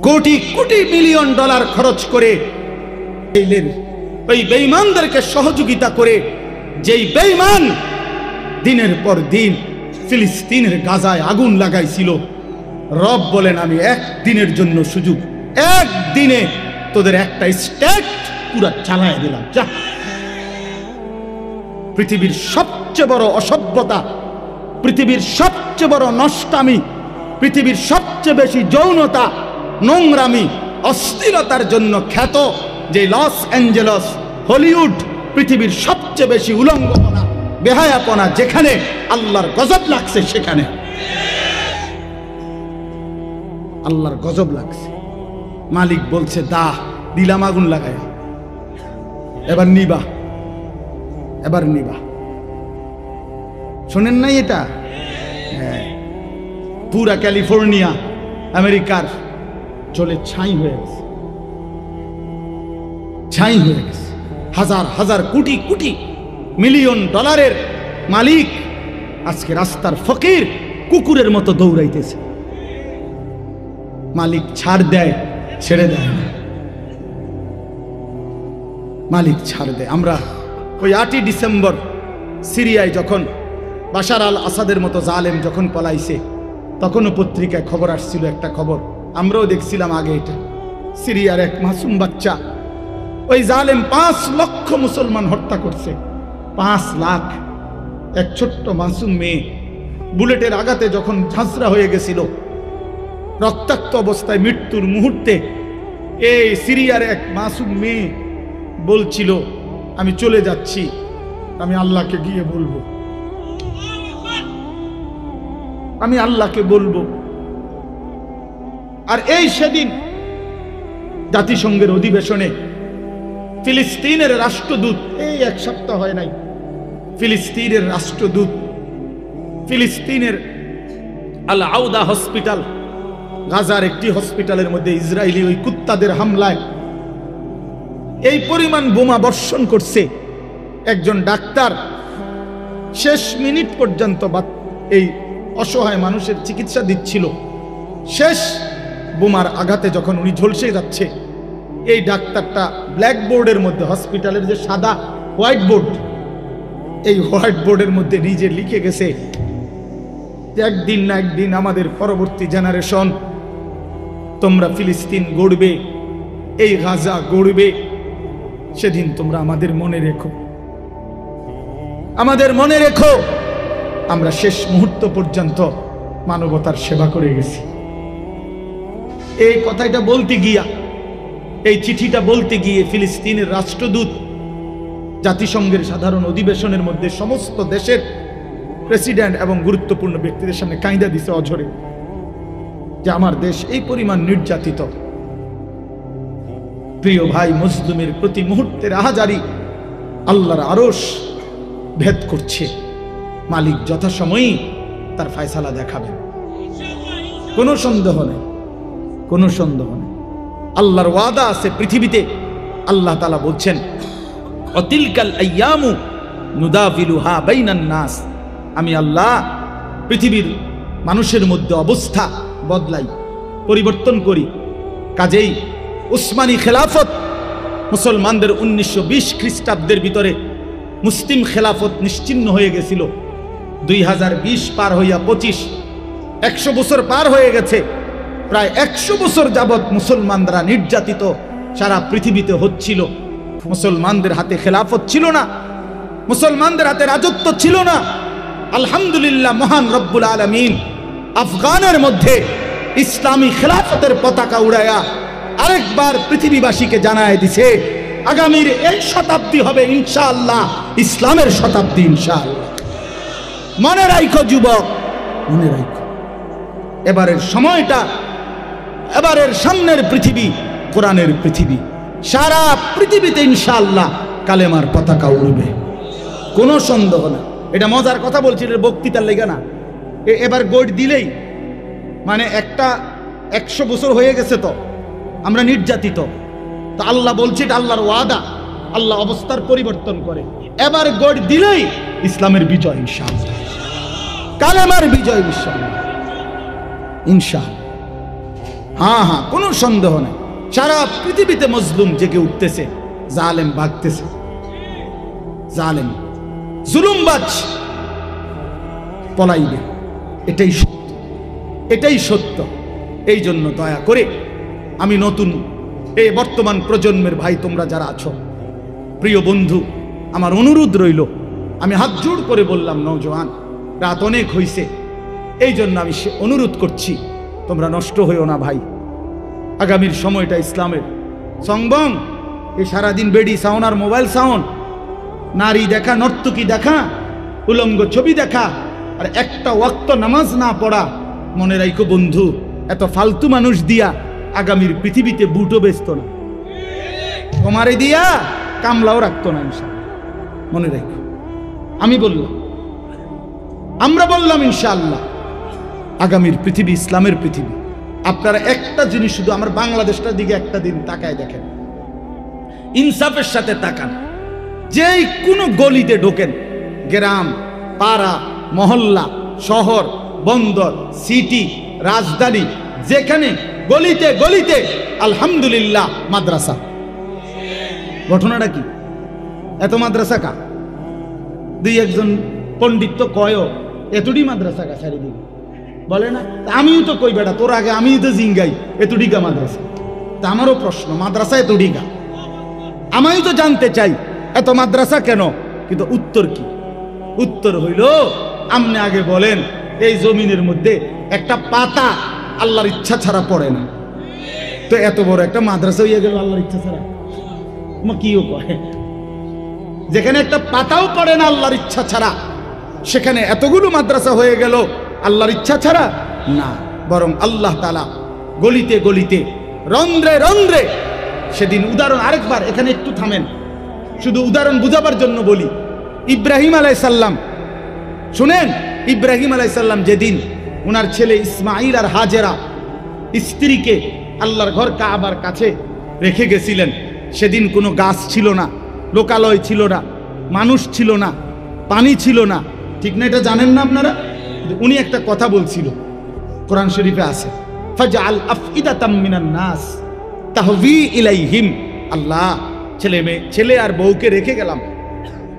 Crore crore million dollar খরচ করে ওই বেঈমানদেরকে সহযোগিতা করে যেই বেঈমান দিনের পর দিন ফিলিস্তিনের গাজায় আগুন লাগাইছিল, রব বলেন আমি একদিনের জন্য সুযোগ, একদিনে তোদের একটা স্টেট পুরো চালায় দিলাম। যা, পৃথিবীর সবচেয়ে বড় অসভ্যতা, পৃথিবীর সবচেয়ে বড় নষ্টামি, পৃথিবীর সবচেয়ে বেশি যৌনতা, নোংরামি, অস্থিরতার জন্য খ্যাত যে লস অ্যাঞ্জেলস, হলিউড, পৃথিবীর সবচেয়ে বেশি উলঙ্গপনা, বেহায়াপনা, যেখানে আল্লাহর গজব লাগছে, সেখানে আল্লাহর গজব লাগছে। মালিক বলছে দা দিলাম আগুন লাগায়, এবার নিবা, এবার নিবা। শোনেন নাই এটা? হ্যাঁ, পুরা ক্যালিফোর্নিয়া আমেরিকার চলে ছাই হয়ে গেছে, ছাই হয়ে গেছে। হাজার হাজার কোটি কোটি মিলিয়ন ডলারের মালিক আজকে রাস্তার ফকির কুকুরের মতো দৌড়াইতেছে। মালিক ছাড় দেয়, ছেড়ে দেয় না, মালিক ছাড় দেয়। আমরা ওই 8ই ডিসেম্বর সিরিয়ায় যখন বাশার আল আসাদের মতো জালেম যখন পলাইছে, তখনও পত্রিকায় খবর আসছিল, একটা খবর আমরাও দেখছিলাম আগে। এটা সিরিয়ার এক মাসুম বাচ্চা, ওই জালেম 5 লক্ষ মুসলমান হত্যা করছে, 5 লাখ। এক ছোট্ট মাসুম মেয়ে বুলেটের আঘাতে যখন ঝাঁঝরা হয়ে গেছিল, রক্তাক্ত অবস্থায় মৃত্যুর মুহূর্তে, এই সিরিয়ার এক মাসুম মেয়ে বলছিল আমি চলে যাচ্ছি, আমি আল্লাহকে গিয়ে বলবো, আমি আল্লাহকে বলবো। আর এই সেদিন জাতিসংঘের অধিবেশনে ফিলিস্তিনের রাষ্ট্রদূত, এই 1 সপ্তাহ হয় নাই, ফিলিস্তিনের রাষ্ট্রদূত ফিলিস্তিনের আল আউদা হসপিটাল, গাজার একটি হসপিটালের মধ্যে ইসরায়েলি ওই কুত্তাদের হামলায় এই পরিমাণ বোমা বর্ষণ করছে। একজন ডাক্তার শেষ মিনিট পর্যন্ত এই অসহায় মানুষের চিকিৎসা দিচ্ছিল। শেষ বোমার আঘাতে যখন উনি ঝলসে যাচ্ছে, এই ডাক্তারটা ব্ল্যাকবোর্ডের মধ্যে, হসপিটালের যে সাদা হোয়াইট বোর্ড, এই হোয়াইট বোর্ডের মধ্যে নিজে লিখে গেছে যে একদিন না একদিন আমাদের পরবর্তী জেনারেশন, তোমরা ফিলিস্তিন গড়বে, এই গাজা গড়বে, সেদিন তোমরা আমাদের মনে রেখো, আমাদের মনে রেখো আমরা শেষ মুহূর্ত পর্যন্ত মানবতার সেবা করে গেছি। এই কথাটা বলতে গিয়া, এই চিঠিটা বলতে গিয়ে ফিলিস্তিনের রাষ্ট্রদূত জাতিসংঘের সাধারণ অধিবেশনের মধ্যে সমস্ত দেশের প্রেসিডেন্ট এবং গুরুত্বপূর্ণ ব্যক্তিদের সামনে কাঁইদা দিছে অঝরে, যে আমার দেশ এই পরিমাণ নির্যাতিত। প্রিয় ভাই, মজলুমের প্রতি মুহূর্তের আহাজারি আল্লাহর আরশ ভেদ করছে। মালিক যথাসময়ই তার ফায়সালা দেখাবেন, কোনো সন্দেহ নেই, কোনো সন্দেহ নেই। আল্লাহর ওয়াদা আছে পৃথিবীতে। আল্লাহ তাআলা বলছেন অতিলকাল আইয়ামু নুদাফিলুহা বাইনান নাস, আমি আল্লাহ পৃথিবীর মানুষের মধ্যে অবস্থা বদলাই, পরিবর্তন করি। কাজেই উসমানী খেলাফত মুসলমানদের 1920 খ্রিস্টাব্দের ভিতরে মুসলিম খেলাফত নিশ্চিহ্ন হয়ে গেছিল। 2020 পার হইয়া 25, 100 বছর পার হয়ে গেছে। প্রায় 100 বছর যাবৎ মুসলমানরা নির্যাতিত সারা পৃথিবীতে হচ্ছিল। মুসলমানদের হাতে খেলাফত ছিল না, মুসলমানদের হাতে রাজত্ব ছিল না। আলহামদুলিল্লাহ, মহান রব্বুল আলামিন আফগানের মধ্যে ইসলামী খেলাফতের পতাকা উড়ায়া আরেকবার পৃথিবীবাসীকে জানায় দিছে আগামীর এই শতাব্দী হবে ইনশাআল্লাহ ইসলামের শতাব্দী, ইনশাআল্লাহ। মনে রাখো যুবক, মনে রাখো, এবারের সময়টা, এবারের সামনের পৃথিবী কোরআনের পৃথিবী। সারা পৃথিবীতে ইনশাআল্লাহ কালেমার পতাকা উড়বে, কোনো সন্দেহ না। এটা মজার কথা বলছি, এটা বক্তৃতার লেগে না। এবার গোট দিলেই মানে একটা 100 বছর হয়ে গেছে তো আমরা নির্যাতিত, তো আল্লাহ বলছে এটা আল্লাহর ওয়াদা, আল্লাহ অবস্থার পরিবর্তন করে। এবার গোট দিলেই ইসলামের বিজয় ইনশাআল্লাহ, কালেমার বিজয় ইনশাআল্লাহ, ইনশাআল্লাহ। হ্যাঁ হ্যাঁ, কোনো সন্দেহ নেই। সারা পৃথিবীতে মজলুম জেগে উঠতেছে, জালেম ভাগতেছে। জালেম জুলুমবাজ পলাইবে, এটাই সত্য, এটাই সত্য। এই জন্য দয়া করে আমি নতুন এই বর্তমান প্রজন্মের ভাই তোমরা যারা আছো, প্রিয় বন্ধু, আমার অনুরোধ রইল, আমি হাত জোড় করে বললাম, নওজোয়ান, রাত অনেক হইছে, এই জন্য আমি অনুরোধ করছি, তোমরা নষ্ট হইও না ভাই। আগামীর সময়টা ইসলামের। সংবং এই সারাদিন বেডি সাউন্ড আর মোবাইল সাউন্ড, নারী দেখা, নর্তকী দেখা, উলঙ্গ ছবি দেখা, আর একটা ওয়াক্ত নামাজ না পড়া। মনে রাখো বন্ধু, এত ফালতু মানুষ দিয়া আগামীর পৃথিবীতে বুটও বেচত না, তোমারে দিয়া কামলাও রাখতো না ইনশাআল্লাহ। মনে রাখো, আমি বললাম, আমরা বললাম ইনশাআল্লাহ আগামীর পৃথিবী ইসলামের পৃথিবী। আপনারা একটা জিনিস শুধু আমার বাংলাদেশটার দিকে একটা দিন তাকায় দেখেন, ইনসাফের সাথে তাকান। যেই কোনো গলিতে ঢোকেন, গ্রাম, পাড়া, মহল্লা, শহর, বন্দর, সিটি, রাজধানী, যেখানে গলিতে গলিতে আলহামদুলিল্লাহ মাদ্রাসা। ঘটনাটা কি? এত মাদ্রাসা কা? দুই একজন পণ্ডিত তো কয় এতটি মাদ্রাসা কা চারিদিকে, বলে না? আমিও তো কই বেটা, তোর আগে আমিও তো জিঙ্গাই এতটিকা মাদ্রাসা। তা আমারও প্রশ্ন, মাদ্রাসা এতটিকা? আমিও তো জানতে চাই এত মাদ্রাসা কেন, কিন্তু উত্তর কি? উত্তর হইল, আপনি আগে বলেন এই জমিনের মধ্যে একটা পাতা আল্লাহর ইচ্ছা ছাড়া পড়ে না, তো এত বড় একটা মাদ্রাসা হইয়া গেল আল্লাহর ইচ্ছা ছাড়া? কিও কয়, যেখানে একটা পাতাও পড়ে না আল্লাহর ইচ্ছা ছাড়া, সেখানে এতগুলো মাদ্রাসা হয়ে গেল আল্লাহর ইচ্ছা ছাড়া না। বরং আল্লাহ তাআলা গলিতে গলিতে, রন্ধ্রে রন্ধ্রে, সেদিন উদাহরণ আরেকবার এখানে একটু থামেন, শুধু উদাহরণ বুঝাবার জন্য বলি। ইব্রাহিম আলাইহিস সালাম, শুনেন, ইব্রাহিম আলাইহিস সালাম যেদিন ওনার ছেলে ইসমাঈল আর হাজেরা স্ত্রীকে আল্লাহর ঘর কাবার কাছে রেখে গেছিলেন, সেদিন কোনো গাছ ছিল না, লোকালয় ছিল না, মানুষ ছিল না, পানি ছিল না, ঠিক না? এটা জানেন না আপনারা? উনি একটা কথা বলছিল, কোরআন শরীফে আছে, ফাজআল আফইদাতাম মিনান নাস তাহভি ইলাইহিম। আল্লাহ, ছেলে আর বউকে রেখে গেলাম,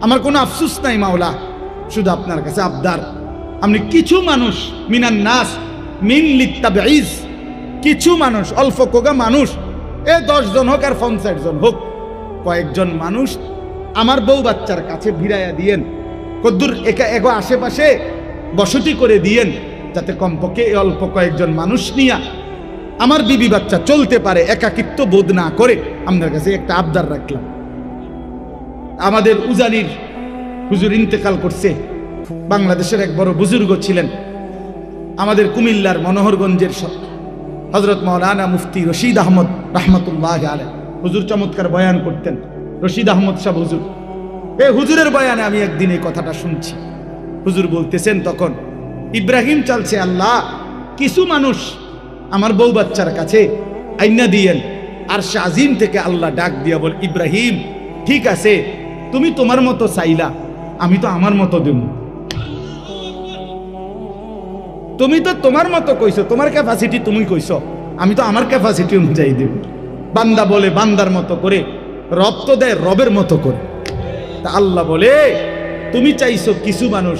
আমার কোনো আফসোস নাই মাওলা, শুধু আপনার কাছে আবদার, আপনি কিছু মানুষ, মিনান নাস মিন লিত্তাবঈজ, কিছু মানুষ, অল্প কোগা মানুষ, 10 জন হোক আর 50 জন হোক, কয়েকজন মানুষ আমার বউ বাচ্চার কাছে ভিড়াইয়া দিয়েন, কদ্দুর এগো আশেপাশে বসতি করে দিয়েন, যাতে কমপক্ষে অল্প কয়েকজন মানুষ নিয়ে আমার বিবি বাচ্চা চলতে পারে, একাকিত্ব বোধ না করে। আপনার কাছে একটা আবদার রাখলাম। আমাদের উজানির হুজুর ইন্তেকাল করছে, বাংলাদেশের এক বড় বুজুর্গ ছিলেন, আমাদের কুমিল্লার মনোহরগঞ্জের হযরত মাওলানা মুফতি রশিদ আহমদ রাহমাতুল্লাহ আলাইহি। হুজুর চমৎকার বয়ান করতেন, রশিদ আহমদ সাহেব হুজুর। এই হুজুরের বয়ানে আমি একদিন এই কথাটা শুনছি। হুজুর বলতেছেন, তখন ইব্রাহিম চালছে, আল্লাহ, কিছু মানুষ আমার বউ বাচ্চার কাছে আইনা দিয়েন। আর শাজিম থেকে আল্লাহ ডাক দিয়া বল, ইব্রাহিম, ঠিক আছে, তুমি তোমার মতো চাইলা, আমি তো আমার মতো দেব। তুমি তো তোমার মতো কইছো, তোমার ক্যাপাসিটি তুমি কইছো, আমি তো আমার ক্যাপাসিটি অনুযায়ী দেব। বান্দা বলে বান্দার মতো করে, রব তো দেয় রবের মতো করে। তা আল্লাহ বলে, তুমি চাইছো কিছু মানুষ,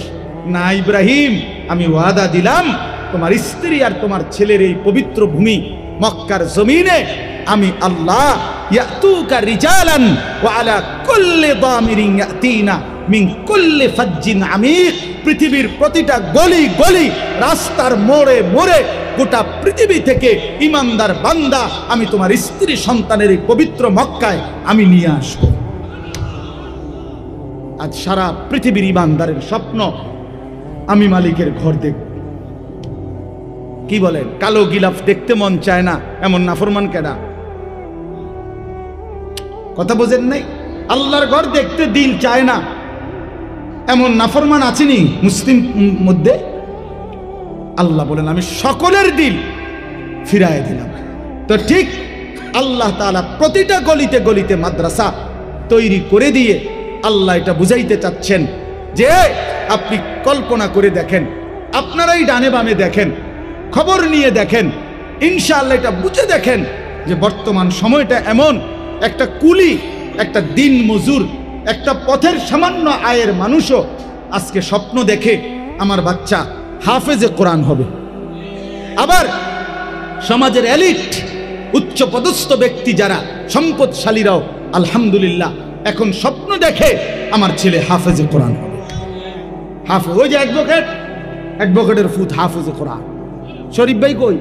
না ইব্রাহিম, আমি ওয়াদা দিলাম তোমার স্ত্রী আর তোমার ছেলের এই পবিত্র ভূমি মক্কার জমিনে আমি আল্লাহ ইয়াতুকা রিজালান ওয়া আলা কুল্লি দামিরিন ইয়াতিনা মিন কুল্লি ফাজ্জিন আমিক। পৃথিবীর প্রতিটা গলি গলি, রাস্তার মোড়ে মোড়ে, গোটা পৃথিবী থেকে ইমানদার বান্দা আমি তোমার স্ত্রী সন্তানের এই পবিত্র মক্কায় আমি নিয়ে আসবো। আজ সারা পৃথিবীর ইমানদারের স্বপ্ন, আমি মালিকের ঘর দেখব। কি বলেন? কালো গিলাফ দেখতে মন চায় না, এমন নাফরমান কেডা? কথা বোঝেন নাই? আল্লাহর ঘর দেখতে দিল চায় না, এমন নাফরমান আছেনি মুসলিম মধ্যে? আল্লাহ বলেন, আমি সকলের দিল ফিরায় দিলাম। তো ঠিক আল্লাহ তাআলা প্রতিটা গলিতে গলিতে মাদ্রাসা তৈরি করে দিয়ে আল্লাহ এটা বুঝাইতে চাচ্ছেন যে আপনি কল্পনা করে দেখেন, আপনারাই ডানে বামে দেখেন, খবর নিয়ে দেখেন, ইনশাআল্লাহ এটা বুঝে দেখেন যে বর্তমান সময়টা এমন, একটা কুলি, একটা দিন মজুর, একটা পথের সামান্য আয়ের মানুষও আজকে স্বপ্ন দেখে আমার বাচ্চা হাফেজে কোরআন হবে। আবার সমাজের এলিট, উচ্চ পদস্থ ব্যক্তি যারা সম্পদশালীরাও আলহামদুলিল্লাহ এখন স্বপ্ন দেখে আমার ছেলে হাফেজে কোরআন হবে। হাফেজ, ওই যে অ্যাডভোকেটের ফুত হাফেজে কোরআন, শরীফ ভাই কই,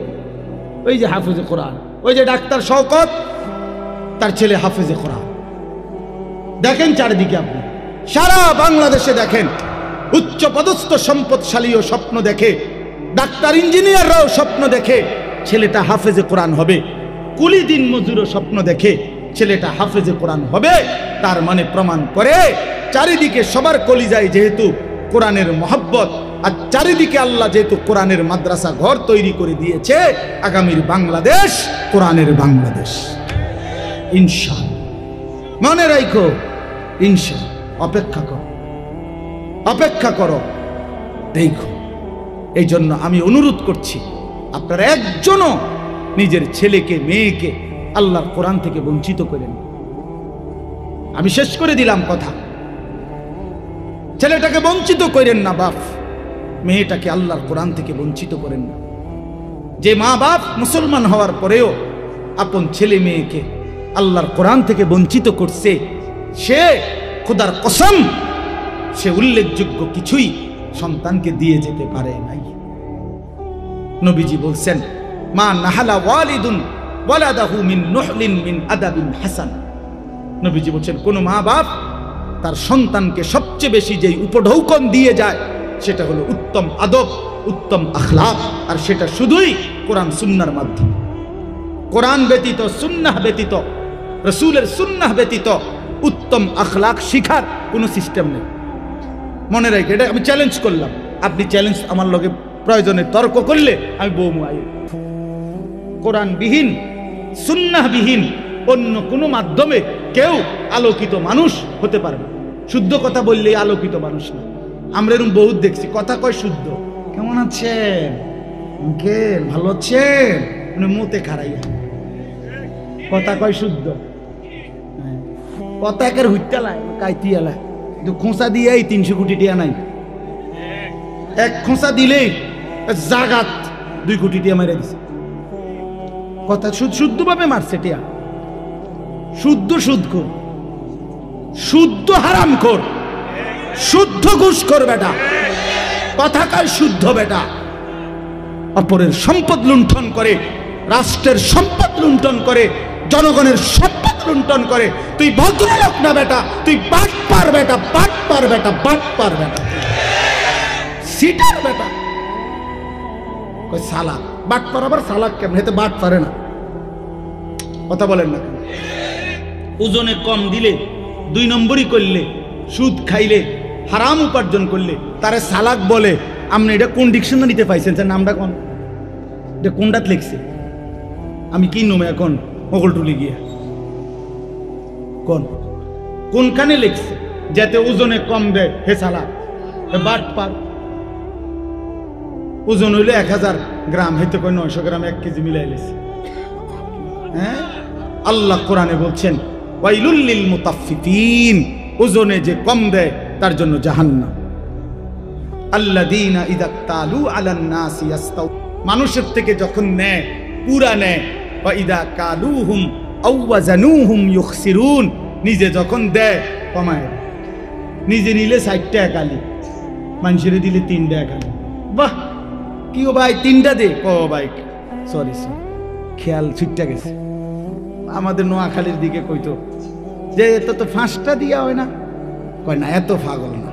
ওই যে হাফেজে কোরআন, ওই যে ডাক্তার শওকত, তার ছেলে হাফেজে কোরআন। দেখেন চারিদিকে, আপনি সারা বাংলাদেশে দেখেন উচ্চ পদস্থ সম্পদশালীও স্বপ্ন দেখে, ডাক্তার ইঞ্জিনিয়াররাও স্বপ্ন দেখে ছেলেটা হাফেজে কোরআন হবে, কুলি দিন মজুরও স্বপ্ন দেখে ছেলেটা হাফেজে কোরআন হবে। তার মানে প্রমাণ করে চারিদিকে সবার কলিজায় যেহেতু কোরআনের মহব্বত, আর চারিদিকে আল্লাহ যেহেতু কোরআনের মাদ্রাসা ঘর তৈরি করে দিয়েছে, আগামীর বাংলাদেশ কোরআনের বাংলাদেশ ইনশাআল্লাহ। মনে রাখো, ইনশাআল্লাহ। অপেক্ষা করো, দেখো। এই জন্য আমি অনুরোধ করছি, আপনারা একজনও নিজের ছেলেকে মেয়েকে আল্লাহর কোরআন থেকে বঞ্চিত করেন। আমি শেষ করে দিলাম কথা, ছেলেটাকে বঞ্চিত করেন না বাপ, মেয়েটাকে আল্লাহর কোরআন থেকে বঞ্চিত করেন না। যে মা বাপ মুসলমান হওয়ার পরেও আপন ছেলে মেয়েকে আল্লাহর কোরআন থেকে বঞ্চিত করছে, সে খোদার কসম সে উল্লেখযোগ্য কিছুই সন্তানকে দিয়ে যেতে পারে নাই। নবীজি বলছেন, মা নাহালা ওয়ালিদুন ওয়ালাদাহু মিন নুহলিন মিন আদাবিন হাসান। নবীজি বলছেন, কোন মা বাপ তার সন্তানকে সবচেয়ে বেশি যেই উপঢৌকন দিয়ে যায় সেটা হলো উত্তম আদব, উত্তম আখলাক, আর সেটা শুধুই কোরআন সুন্নাহর মাধ্যমে। কোরআন ব্যতীত, সুন্নাহ ব্যতীত, রাসূলের সুন্নাহ ব্যতীত উত্তম আখলাক শিখার কোনো সিস্টেম নেই। মনে রাখে, এটা আমি চ্যালেঞ্জ করলাম। আপনি চ্যালেঞ্জ আমার লগে প্রয়োজনে তর্ক করলে আমি বৌমু আই। কোরআনবিহীন, সুন্নাহবিহীন অন্য কোনো মাধ্যমে কেউ আলোকিত মানুষ হতে পারবে। শুদ্ধ কথা বললেই আলোকিত মানুষ না। আমরা এরকম বহুত দেখছি, কথা কয় শুদ্ধ, কেমন আছেন আঙ্কেল, ভালো আছেন, মানে মুতে খারাইয়া কথা কয় শুদ্ধ, কথা একের হুইটালায় কাইতিয়ালায়, কিন্তু খোঁচা দিয়ে 300 কোটি টিয়া নাই, এক খোঁচা দিলেই জাগাত 2 কোটি টিয়া মেরে দিছে। কথা শুদ্ধভাবে মারছে টিয়া, শুদ্ধ সুদখোর, শুদ্ধ হারামখোর, শুদ্ধ ঘুষখোর বেটা, কথা কয় শুদ্ধ বেটা, অপরের সম্পদ লুণ্ঠন করে, রাষ্ট্রের সম্পদ লুণ্ঠন করে, জনগণের সম্পদ লুণ্ঠন করে। তুই ভদ্রলোক না বেটা, তুই বাটপার বেটা, বাটপার বেটা, বাটপার বেটা, সিটার বেটা। কই সালাক, বাটপার আবার সালাক কেমন, হেতে বাট পারে না, কথা বলেন না। ওজনে কম দিলে, 2 নম্বরই করলে, সুদ খাইলে, হারাম উপার্জন করলে তারে সালাক বলে। আপনি এটা কোন ডিকশনারিতে পাইছেন? স্যার নামটা কোন, এটা কোনটাত লিখছে? আমি কি নমে এখন মোগলটুলি গিয়া কোনখানে লিখছে যাতে ওজনে কম দেয় হে সালাক? বাট পার। ওজন হইলে 1000 গ্রাম, হইতে কয় 900 গ্রাম 1 কেজি মিলাই লেছে। হ্যাঁ, আল্লাহ কোরআনে বলছেন, ওয়াইলুল লিল মুতাফফিফিন, ওজনে যে কম দেয় তার জন্য জাহান্নাম। আল্লাযীনা ইযা তালু আলান নাসি ইয়াস্তাউ, মানুষের থেকে যখন নেয় পুরা নেয়, ওয়া ইযা কালুহুম আও ওয়াজানুহুম ইউখসিরুন, নিজে যখন দেয় কমায়। নিজে নিলে 60 টাকা কালি, মানুষের দিলে 3 টাকা কালি। বাহ, কি ও ভাই 3টা দে, ও ভাই সরি খেয়াল ছুটটা গেছে। আমাদের নোয়াখালীর দিকে কইতো যে এত তো 5টা দিয়া হয় না, কয় না এত পাগল না,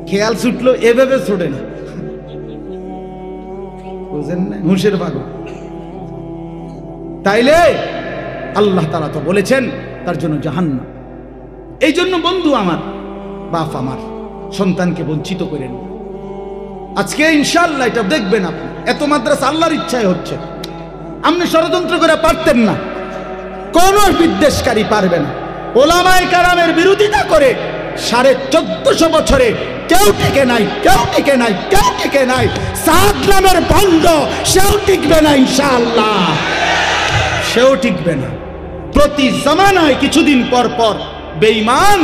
খেয়াল ছুটলো এভাবে ছোটে না, বুঝেন না, হুঁশের পাগল। তাইলে আল্লাহ তাআলা তো বলেছেন তার জন্য জাহান্নাম। এই জন্য বন্ধু আমার, বাপ আমার, সন্তানকে বঞ্চিত করেন। আজকে ইনশাআল্লাহ এটা দেখবেন আপনি, এত মাদ্রাসা আল্লাহর ইচ্ছায় হচ্ছে। আপনি ষড়যন্ত্র করে পারতেন না, কোন বিদ্বেষকারী পারবে না। ওলামায়ে কেরামের বিরোধিতা করে 1450 বছরে কেউ টিকে নাই, কেউ টিকে নাই, কেউ টিকে নাই। সাদ নামের ভণ্ড সেও টিকবে না ইনশাআল্লাহ, সেও টিকবে না। প্রতি জামানায় কিছুদিন পর পর বেঈমান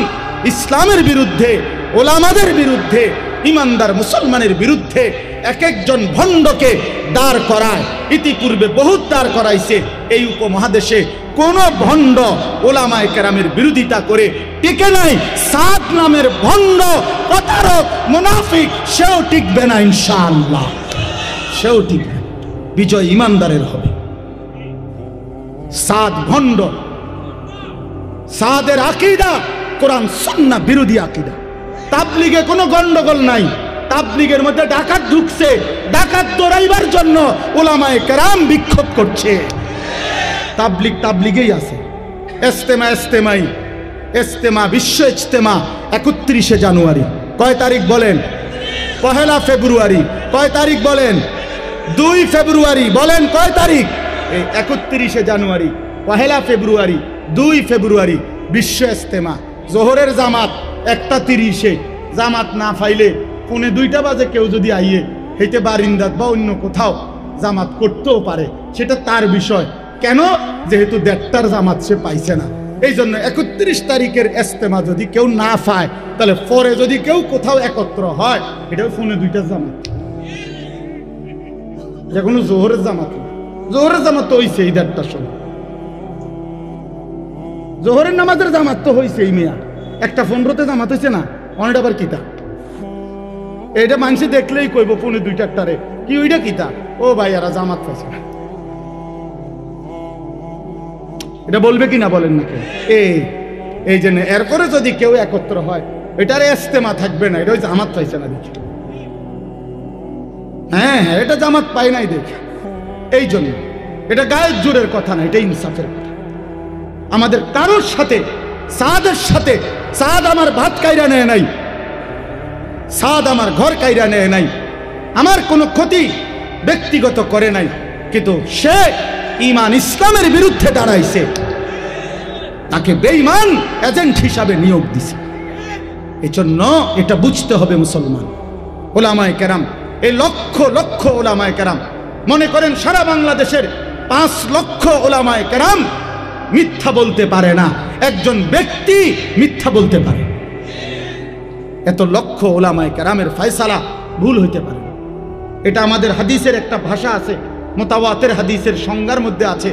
ইসলামের বিরুদ্ধে, ওলামাদের বিরুদ্ধে, ইমানদার মুসলমানের বিরুদ্ধে এক একজন ভণ্ডকে দাঁড় করায়। ইতিপূর্বে বহুত দাঁড় করাইছে। এই উপমহাদেশে কোন ভণ্ড ওলামায়ে কেরামের বিরোধিতা করে টিকে নাই। সাদ নামের ভণ্ড, প্রতারক, মুনাফিক সেও টিকবে না ইনশাআল্লাহ, সেও টিকবে। বিজয় ইমানদারের হবে। সাদ ভণ্ড, সাদের আকীদা কোরআন সুন্নাহ বিরোধী আকীদা। তাবলীগে কোনো গন্ডগোল নাই। তাবলীগের মধ্যে ডাকাত ঢুকছে, ডাকাত দৌড়াইবার জন্য উলামায়ে কেরাম বিক্ষোভ করছে। তাবলীগ তাবলীগেই আছে। ইজতেমা বিশ্ব ইজতেমা 31শে জানুয়ারি। কয় তারিখ বলেন? 1 ফেব্রুয়ারি। কয় তারিখ বলেন? 2 ফেব্রুয়ারি। বলেন কয় তারিখ? এই 31শে জানুয়ারি, 1 ফেব্রুয়ারি, 2 ফেব্রুয়ারি বিশ্ব ইজতেমা। জোহরের জামাত 1:30-এ। জামাত না পাইলে 1:45 বাজে কেউ যদি আইয়ে হেঁটে বারিন্দাত বা অন্য কোথাও জামাত করতেও পারে, সেটা তার বিষয়। কেন? যেহেতু 1:30টার জামাত সে পাইছে না। এই জন্য 31 তারিখের ইজতেমা যদি কেউ না পায়, তাহলে পরে যদি কেউ কোথাও একত্র হয়, এটা 1:45টার জামাত, যে কোনো জোহরের জামাত না। জোহরের জামাত তো হয়েছে এই 1:30টার সময়। জোহরের নামাজের জামাত তো হয়েছে এই মিয়া 1:15-তে জামাত হয়েছে না। অনেক আবার কিতা এটা মানুষ দেখলেই কইব 1:45-টারে কি ওইটা কিতা? ও ভাই এরা জামাত পাইছে না, এটা বলবে কিনা বলেন না? এই জন্য এরপরে যদি কেউ একত্র হয়, এটার ইজতেমা থাকবে না, এটা জামাত পাইছে না দেখি। হ্যাঁ, এটা জামাত পাই নাই দেখি। এই জন্য এটা গায়ের জোরের কথা না, এটা ইনসাফের কথা। আমাদের কারোর সাথে, সাদের সাথে, সাদ আমার ভাত কাইরা নেয় নাই, সাদ আমার ঘর কাইরা নেয় নাই, আমার কোনো ক্ষতি ব্যক্তিগত করে নাই, কিন্তু সে ঈমান ইসলামের বিরুদ্ধে দাঁড়াইছে, তাকে বেঈমান এজেন্ট হিসাবে নিয়োগ দিছে। এজন্য এটা বুঝতে হবে মুসলমান। ওলামায়ে কেরাম, এই লক্ষ লক্ষ ওলামায়ে কেরাম, মনে করেন সারা বাংলাদেশের 5 লক্ষ ওলামায়ে কেরাম মিথ্যা বলতে পারে না, একজন ব্যক্তি মিথ্যা বলতে পারে। এত লক্ষ ওলামায়ে কেরামের ফয়সালা ভুল হইতে পারে। এটা আমাদের হাদিসের একটা ভাষা আছে, মুতাওয়াতির হাদিসের সংজ্ঞার মধ্যে আছে।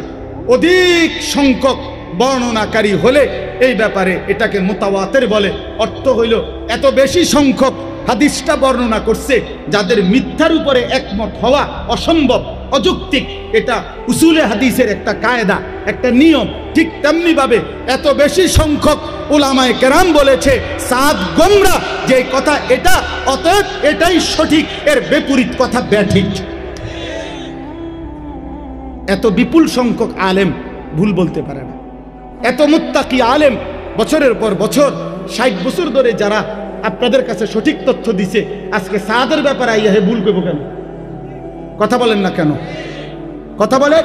অধিক সংখ্যক বর্ণনাকারী হলে এই ব্যাপারে এটাকে মুতাওয়াতির বলে। অর্থ হইল এত বেশি সংখ্যক হাদিসটা বর্ণনা করছে যাদের মিথ্যার উপরে একমত হওয়া অসম্ভব, অযৌক্তিক। এটা উসুলে হাদিসের একটা কায়দা, একটা নিয়ম। ঠিক তেমনি ভাবে এত বেশি সংখ্যক উলামায়ে কেরাম বলেছে সাদ গোমরা, যে কথা এটা, অতএব এটাই সঠিক, এর বিপরীত কথা ব্যাঠিক। এত বিপুল সংখ্যক আলেম ভুল বলতে পারে না। এত মুত্তাকি আলেম বছরের পর বছর 60 বছর ধরে যারা আপনাদের কাছে সঠিক তথ্য দিছে, আজকে সাদের ব্যাপারে আইয়া হে ভুল করবো কেন? কথা বলেন না কেন? কথা বলেন।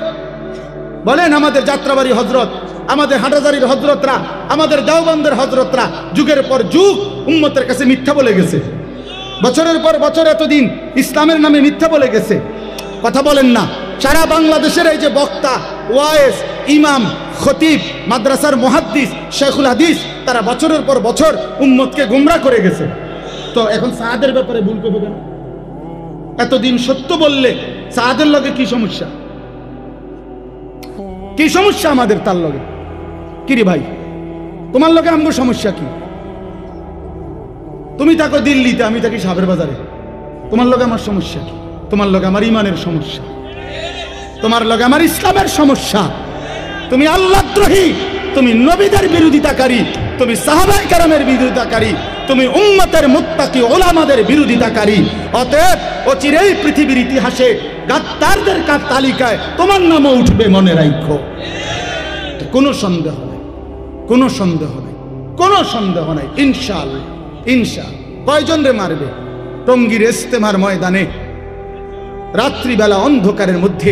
আমাদের যাত্রাবাড়ি হজরত, আমাদের হাটাজারির হজরতরা, আমাদের দেওবন্দের হজরতরা যুগের পর যুগ উম্মতের কাছে মিথ্যা বলে গেছে। বছরের পর বছর এতদিন ইসলামের নামে মিথ্যা বলে গেছে। কথা বলেন না। সারা বাংলাদেশের এই যে বক্তা, ওয়াইজ, ইমাম, খতিব, মাদ্রাসার মুহাদ্দিস, শেখুল হাদিস, তারা বছরের পর বছর উম্মতকে গুমরা করে গেছে। তো এখন সাদের ব্যাপারে ভুল করবে কেন? এতদিন সত্য বললে সাদের লগে কি সমস্যা? কি সমস্যা আমাদের তার লগে? কি রে ভাই, তোমার লগে আমার সমস্যা কি? তুমি থাকো দিল্লিতে, আমি থাকি সাবের বাজারে, তোমার লগে আমার সমস্যা কি? তোমার লগে আমার ইমানের সমস্যা, তোমার লগে আমার ইসলামের সমস্যা। তুমি আল্লাহদ্রোহী, তুমি নবীদের বিরোধিতাকারী, তুমি সাহাবায়ে কেরামের বিরোধিতাকারী, তুমি উম্মতের মুত্তাকি ওলামাদের বিরোধিতাকারী। অতএব অচিরেই পৃথিবীর ইতিহাসে গাদ্দারদের তালিকায় তোমার নামও উঠবে, মনে রাখো। কোনো সন্দেহ নেই, কোনো সন্দেহ নেই, কোনো সন্দেহ নাই। ইনশাআল্লাহ, ইনশাআল্লাহ। কয়জন রে মারবে? টঙ্গীর ইজতেমার ময়দানে রাত্রিবেলা অন্ধকারের মধ্যে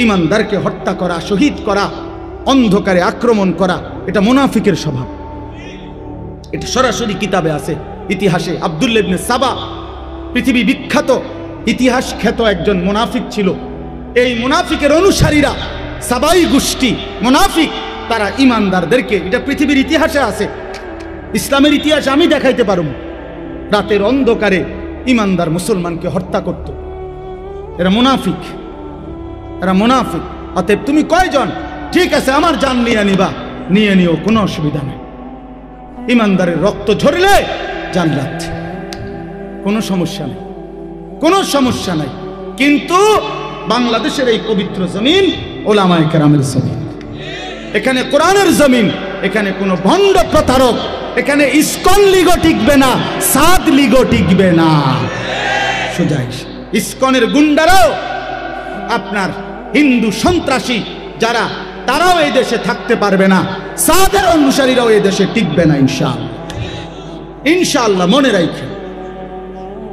ইমানদারকে হত্যা করা, শহীদ করা, অন্ধকারে আক্রমণ করা, এটা মুনাফিকের স্বভাব। এটা সরাসরি কিতাবে আছে। ইতিহাসে আব্দুল্লাহ ইবনে সাবা পৃথিবী বিখ্যাত ইতিহাস খ্যাত একজন মুনাফিক ছিল। এই মুনাফিকের অনুসারীরা সাবাই গোষ্ঠী মুনাফিক, তারা ইমানদারদেরকে, এটা পৃথিবীর ইতিহাসে আছে, ইসলামের ইতিহাসে আমি দেখাইতে পারব, রাতের অন্ধকারে ইমানদার মুসলমানকে হত্যা করত। এরা মুনাফিক, এরা মুনাফিক। অতএব তুমি কয়জন? ঠিক আছে, আমার জান নিয়ে নিবা, নিয়ে নিও, কোনো অসুবিধা নেই। ইমানদারের রক্ত ঝরলে জান্নাত, কোনো সমস্যা নেই, কোনো সমস্যা নাই। কিন্তু বাংলাদেশের এই পবিত্র জমিন ওলামায়ে কেরামের জমিন, এখানে কোরআনের জমিন, এখানে কোনো ভণ্ড প্রতারক, এখানে ইসকন লিগো টিকবে না, সাদ লিগো টিকবে না। সোজাই ইসকনের গুন্ডারাও আপনার হিন্দু সন্ত্রাসী যারা, তারাও এই দেশে থাকতে পারবে না, সাদের অনুসারীরাও এই দেশে টিকবে না ইনশাআল্লাহ। ইনশাআল্লাহ মনে রাখেন,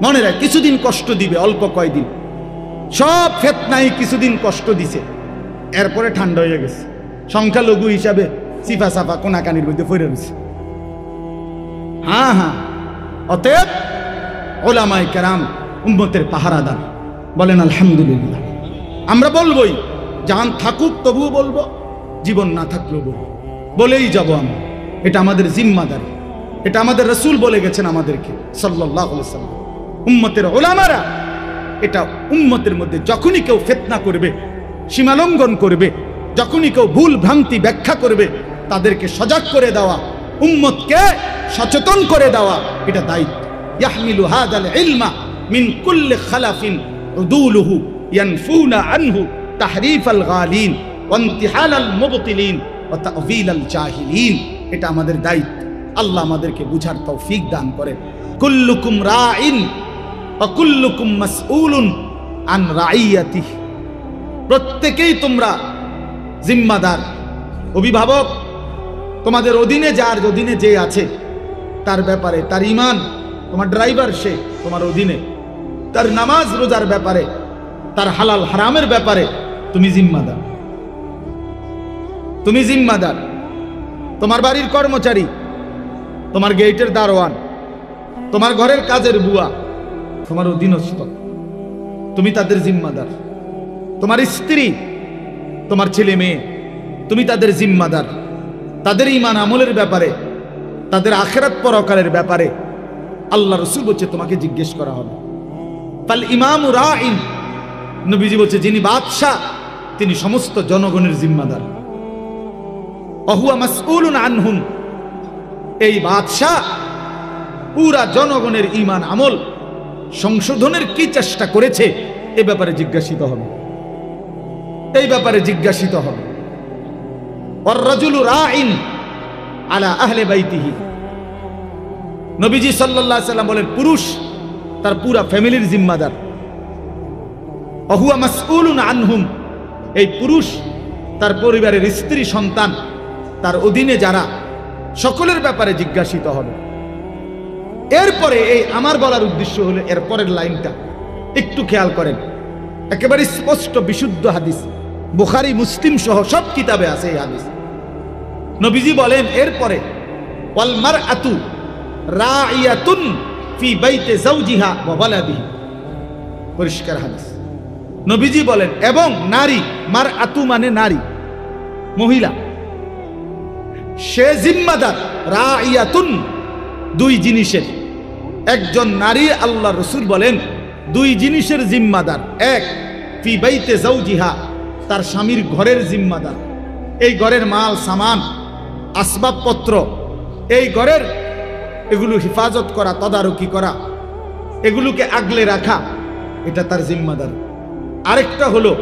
মনে রাখ, কিছুদিন কষ্ট দিবে, অল্প কয়দিন, সব ফিতনাই কিছুদিন কষ্ট দিছে, এরপরে ঠান্ডা হয়ে গেছে। সংখ্যালঘু হিসাবে সিফা সাফা কোনাকানির মধ্যে পড়ে রয়েছে। হ্যাঁ হ্যাঁ, অতএব ওলামায়ে কেরাম উম্মতের পাহারাদার, বলেন আলহামদুলিল্লাহ। আমরা বলবোই, জান থাকুক তবুও বলবো, জীবন না থাকলেও বলবো, বলেই যাব আমরা। এটা আমাদের জিম্মাদারি, এটা আমাদের রাসূল বলে গেছেন আমাদেরকে সাল্লাল্লাহু আলাইহি ওয়াসাল্লাম। উম্মতের ওলামারা, এটা উম্মতের মধ্যে যখনই কেউ ফিতনা করবে, সীমালঙ্ঘন করবে, যখনই কেউ ভুল ভ্রান্তি ব্যাখ্যা করবে, তাদেরকে সজাগ করে দেওয়া, উম্মতকে সচেতন করে দেওয়া, এটা দায়িত্ব। ইয়াহমিলু হাযাল ইলমা মিন কুল্লি খালাফিন উদুলুহু ইয়ানফুনা আনহু তাহরিফাল গালিন ওয়া ইনতিহালাল মুবতিলিন ওয়া তা'যীলাল জাহিলিন। এটা আমাদের দায়িত্ব। আল্লাহ আমাদেরকে বুঝার তৌফিক দান করেন। কুল্লুকুম রাইন ওয়া কুল্লুকুম মাসউলুন আন রাইয়াতিহি। প্রত্যেকেই তোমরা জিম্মাদার, অভিভাবক, তোমাদের অধীনে যার অধীনে যে আছে তার ব্যাপারে, তার ঈমান, তোমার ড্রাইভার সে তোমার অধীনে, তার নামাজ রোজার ব্যাপারে, তার হালাল হারামের ব্যাপারে তুমি জিম্মাদার, তুমি জিম্মাদার। তোমার বাড়ির কর্মচারী, তোমার গেটের দারোয়ান, তোমার ঘরের কাজের বুয়া তোমার অধীনস্থ, তুমি তাদের জিম্মাদার। তোমার স্ত্রী, তোমার ছেলে মেয়ে, তুমি তাদের জিম্মাদার। তাদের ঈমান আমলের ব্যাপারে, তাদের আখিরাত পরকালের ব্যাপারে আল্লাহ রাসূল বলছে তোমাকে জিজ্ঞেস করা হবে। ফাল ইমামু রাইন, নবীজি বলছে যিনি বাদশা তিনি সমস্ত জনগণের জিম্মাদার। ওয়া হুয়া মাসউলুন আনহুম, এই বাদশা পুরা জনগণের ঈমান আমল সংশোধনের কি চেষ্টা করেছে এই ব্যাপারে জিজ্ঞাসিত হবে, এই ব্যাপারে জিজ্ঞাসিত হবে। ওয়ার রাজুলু রাইন আলা আহলি বাইতিহি, নবীজি সাল্লাল্লাহু আলাইহি সাল্লাম বলেন পুরুষ তার পুরা ফ্যামিলির জিম্মাদার। ওয়া হুয়া মাসউলুন আনহুম, এই পুরুষ তার পরিবারের স্ত্রী সন্তান তার অধীনে যারা সকলের ব্যাপারে জিজ্ঞাসিত হবে। এরপরে এই আমার বলার উদ্দেশ্য হলো এরপরের লাইনটা একটু খেয়াল করেন, একেবারে স্পষ্ট বিশুদ্ধ হাদিস, বুখারী মুসলিম সহ সব কিতাবে আছে এই হাদিস। নবীজি বলেন এরপরে ওয়াল মারআতু রাইয়াতুন ফি বাইতি যাওজিহা ওয়া ওয়ালাদিহি, পরিষ্কার হাদিস। নবীজি বলেন এবং নারী, মারআতু মানে নারী, মহিলা, সে জিম্মাদার, রাইয়াতুন দুই জিনিসের, একজন নারী আল্লাহ রাসূল বলেন দুই জিনিসের জিম্মাদার। এক, ফি বাইতি যাওজিহা, তার স্বামীর ঘরের জিম্মাদার। এই ঘরের মাল সামান, আসবাবপত্র, এই ঘরের এগুলো হেফাজত করা, তদারকি করা, এগুলোকে আগলে রাখা, এটা তার জিম্মাদার। আরেকটা হলো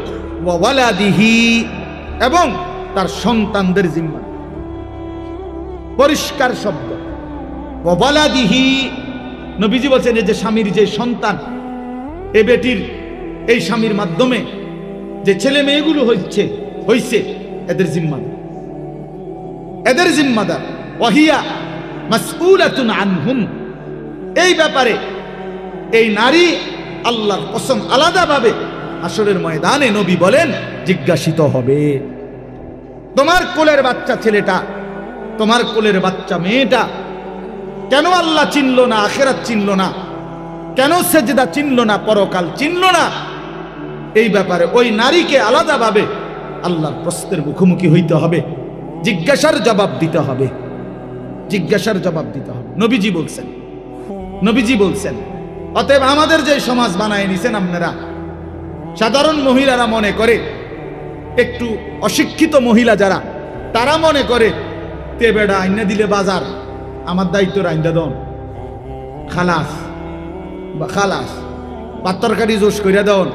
ওয়া ওয়ালাদিহি, এবং তার সন্তানদের জিম্মাদার। পরিষ্কার শব্দ, ওয়া ওয়ালাদিহি। নবীজি বলছেন এই যে স্বামীর যে সন্তান, এই বেটির এই স্বামীর মাধ্যমে যে ছেলে মেয়েগুলো হইছে এদের জিম্মাদার, এদের জিম্মাদার। ওয়াহিয়া মাসউলাতুন আনহুম, এই ব্যাপারে এই নারী আল্লাহর কসম আলাদাভাবে হাসরের ময়দানে নবী বলেন জিজ্ঞাসিত হবে। তোমার কোলের বাচ্চা ছেলেটা, তোমার কোলের বাচ্চা মেয়েটা, কেন আল্লাহ চিনল না, আখিরাত চিনল না, কেন সেজদা চিনল না, পরকাল চিনল না? এই ব্যাপারে ওই নারীকে আলাদাভাবে আল্লাহর প্রশ্নের মুখোমুখি হইতে হবে, জিজ্ঞাসার জবাব দিতে হবে, জিজ্ঞাসার জবাব দিতে হবে। নবীজি বলছেন, নবীজি বলছেন, অতএব আমাদের যে সমাজ বানায় নিছেন আপনারা, সাধারণ মহিলারা মনে করে, একটু অশিক্ষিত মহিলা যারা, তারা মনে করে তে বেড়া আইনা দিলে বাজার আমার দায়িত্ব, রাইন্দা দন খালাস বা খালাস পাত্তরকারি জোশ করিয়া দেন,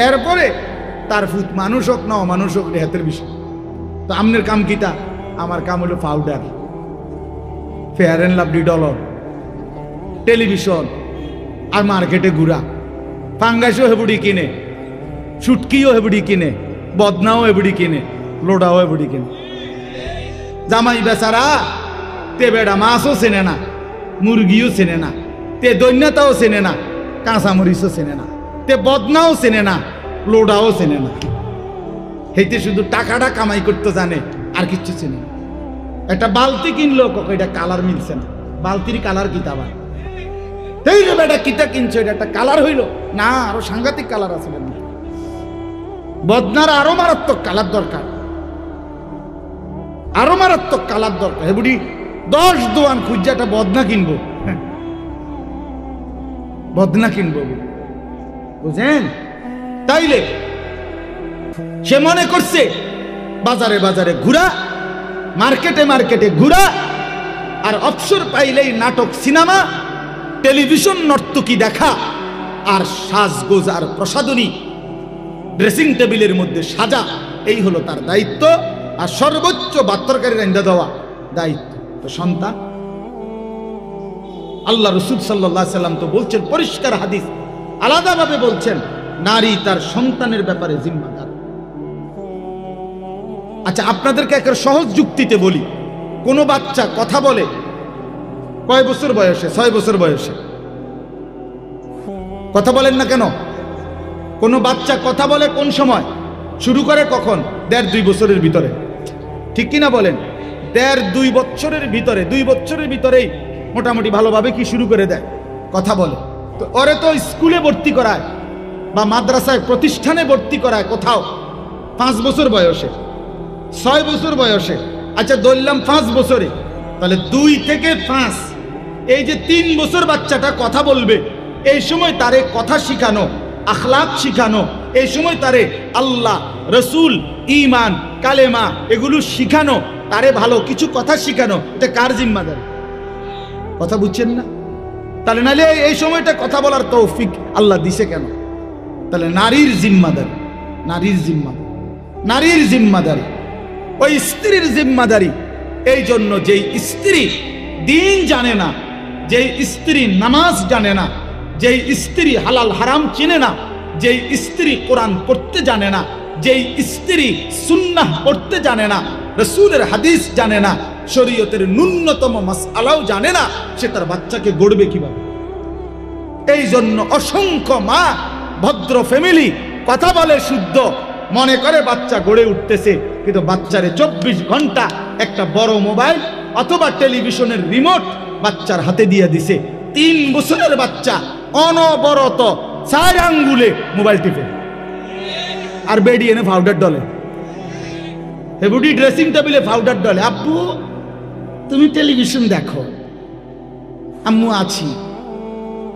এরপরে তার ফুট মানুষ হোক না অমানুষ হোক রেহাতের বিষয়। তো আমনের কাম কিতা? আমার কাম হলো পাউডার, ফেয়ার অ্যান্ড লাভলি ডলর, টেলিভিশন আর মার্কেটে ঘুরা, ফাঙ্গাসও হেবুড়ি কিনে, সুটকিও হেবুড়ি কিনে, বদনাও হেবুড়ি কিনে, লোডাও হেবুড়ি কিনে। জামাই বেচারা তে বেড়া মাছও চেনে না, মুরগিও চেনে না, তে দৈন্যতাও চেনে না, কাঁচামরিচও চেনে না, তে বদনাও চেনে না, লোডাও চেনে না। হেইতে শুধু টাকাটা কামাই করতে জানে, আর কিচ্ছু চেনে না। একটা বালতি কিনলো, এটা কালার মিলছে না, বালতির কালার কিতা ভাই? এই রে বেটা কিতা কিনছো, এটা একটা কালার হইল না, আরো সাংঘাতিক কালার আছে। বদনার আরো মারাত্মক কালার দরকার, আরো মারাত্মক কালার দরকার। বুড়ি 10 দোয়ান খুঁজছে একটা বদনা কিনবো, বদনা কিনবো, বুঝেন? তাইলে সে মনে করছে বাজারে বাজারে ঘুরা, মার্কেটে মার্কেটে ঘুরা, আর অবসর পাইলেই নাটক, সিনেমা, টেলিভিশন, নর্তকী দেখা, আর সাজগোজ আর প্রসাধনী ড্রেসিং টেবিলের মধ্যে সাজা, এই হলো তার দায়িত্ব। আর সর্বোচ্চ বাত্তরকারী রান্দা দেওয়া দায়িত্ব। তো সন্তান, আল্লাহ রসুল সাল্লাল্লাহু আলাইহি সাল্লাম তো বলছেন, পরিষ্কার হাদিস আলাদাভাবে বলছেন, নারী তার সন্তানের ব্যাপারে জিম্মাদার। আচ্ছা, আপনাদেরকে একটা সহজ যুক্তিতে বলি, কোন বাচ্চা কথা বলে কয় বছর বয়সে? 6 বছর বয়সে। কথা বলেন না কেন? কোন বাচ্চা কথা বলে কোন সময়? শুরু করে কখন? 1.5-2 বছরের ভিতরে, ঠিক কিনা বলেন? 1.5-2 বছরের ভিতরে, 2 বছরের ভিতরেই মোটামুটি ভালোভাবে কি শুরু করে দেয়, কথা বলে। তো ওরে তো স্কুলে ভর্তি করায় বা মাদ্রাসায় প্রতিষ্ঠানে ভর্তি করায় কোথাও 5 বছর বয়সে, 6 বছর বয়সে। আচ্ছা ধরলাম 5 বছরে, তাহলে 2 থেকে 5, এই যে 3 বছর বাচ্চাটা কথা বলবে, এই সময় তারে কথা শিখানো, আখলাক শিখানো, এই সময় তারে আল্লাহ, রসুল, ঈমান, কালেমা এগুলো শিখানো, তারে ভালো কিছু কথা শিখানো, এটা কার জিম্মাদারি? কথা বুঝছেন না? তাহলে নাহলে এই সময়টা কথা বলার তৌফিক আল্লাহ দিছে কেন? তাহলে নারীর জিম্মাদারি, নারীর জিম্মাদারি, নারীর জিম্মাদারি, ওই স্ত্রীর জিম্মাদারি। এই জন্য যেই স্ত্রী দিন জানে না, যেই স্ত্রী নামাজ জানে না, যেই স্ত্রী হালাল হারাম চিনে না, যেই স্ত্রী কোরআন পড়তে জানে না, যেই স্ত্রী সুন্নাহ পড়তে জানে না, রাসূলের হাদিস জানে না, শরীয়তের ন্যূনতম মাসআলাও জানে না, সে তার বাচ্চাকে গড়বে কিভাবে? এই জন্য অসংখ্য মা, ভদ্র ফ্যামিলি, কথা বলে শুদ্ধ, মনে করে বাচ্চা গড়ে উঠতেছে, কিন্তু বাচ্চারে 24 ঘন্টা একটা বড় মোবাইল অথবা টেলিভিশনের রিমোট বাচ্চার হাতে দিয়ে দিছে। 3 বছরের বাচ্চা অনবরত 4 আঙ্গুলে মোবাইল টিপে, আর বেডি এনে পাউডার ডলে, হেবুডি ড্রেসিং টেবিলে পাউডার ডলে। আব্বু তুমি টেলিভিশন দেখো, আম্মু আছি,